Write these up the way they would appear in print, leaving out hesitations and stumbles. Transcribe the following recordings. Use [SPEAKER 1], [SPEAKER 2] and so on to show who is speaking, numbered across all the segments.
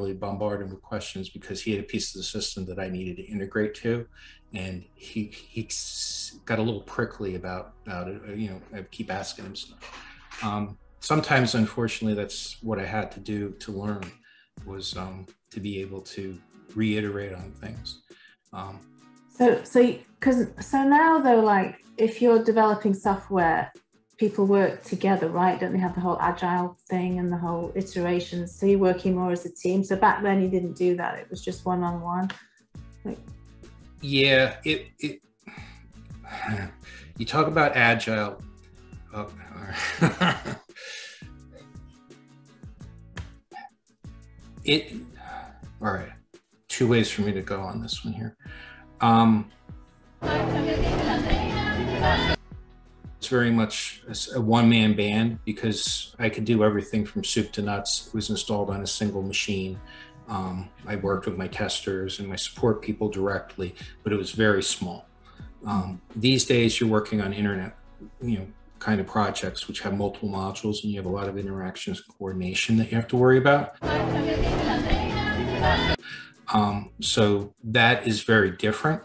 [SPEAKER 1] really bombard him with questions because he had a piece of the system that I needed to integrate to, and he got a little prickly about it. You know, I keep asking him stuff. Sometimes, unfortunately, that's what I had to do to learn, was to be able to reiterate on things.
[SPEAKER 2] So now though, like if you're developing software, people work together, right? Don't they have the whole Agile thing and the whole iterations? So you're working more as a team. So back then you didn't do that. It was just one-on-one.
[SPEAKER 1] Yeah, you talk about Agile. Oh, all right. Two ways for me to go on this one here. It's very much a one-man band because I could do everything from soup to nuts. It was installed on a single machine. I worked with my testers and my support people directly, but it was very small. These days, you're working on internet, kind of projects which have multiple modules, and you have a lot of interactions and coordination that you have to worry about. So that is very different,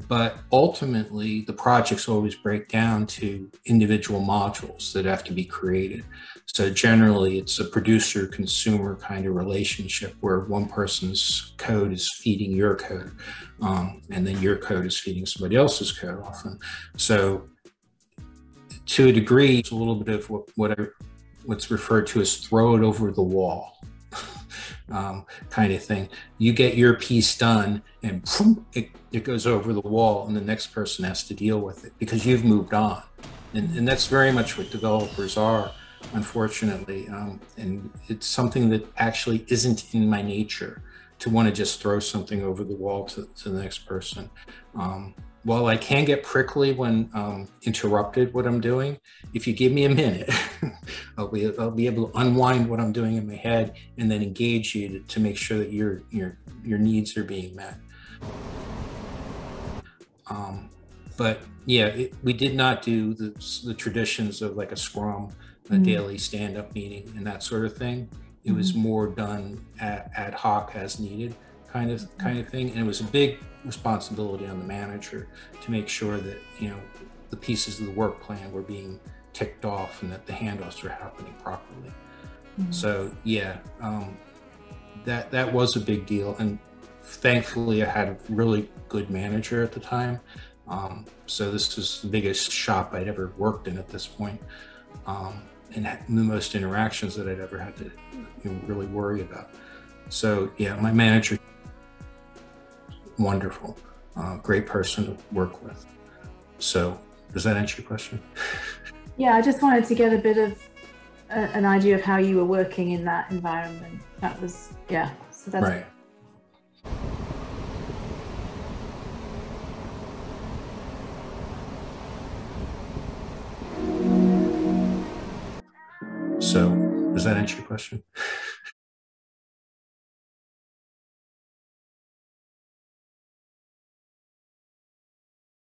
[SPEAKER 1] but ultimately the projects always break down to individual modules that have to be created. So generally it's a producer-consumer kind of relationship where one person's code is feeding your code, and then your code is feeding somebody else's code often. So to a degree, it's a little bit of what's referred to as throw it over the wall. Kind of thing. You get your piece done and boom, it goes over the wall, and the next person has to deal with it because you've moved on. And that's very much what developers are, unfortunately. And it's something that actually isn't in my nature, to want to just throw something over the wall to the next person. While I can get prickly when interrupted what I'm doing, if you give me a minute, I'll be able to unwind what I'm doing in my head and then engage you to make sure that your needs are being met. But yeah, we did not do the traditions of like a scrum, a daily stand-up meeting and that sort of thing. It was more done ad hoc as needed kind of thing. And it was a big responsibility on the manager to make sure that, the pieces of the work plan were being ticked off and that the handoffs were happening properly. So yeah, that was a big deal. And thankfully I had a really good manager at the time. So this was the biggest shop I'd ever worked in at this point. And the most interactions that I'd ever had to really worry about. So yeah, my manager, wonderful, great person to work with. So does that answer your question?
[SPEAKER 2] Yeah, I just wanted to get a bit of an idea of how you were working in that environment. That was, yeah. So that's
[SPEAKER 1] right. So does that answer your question?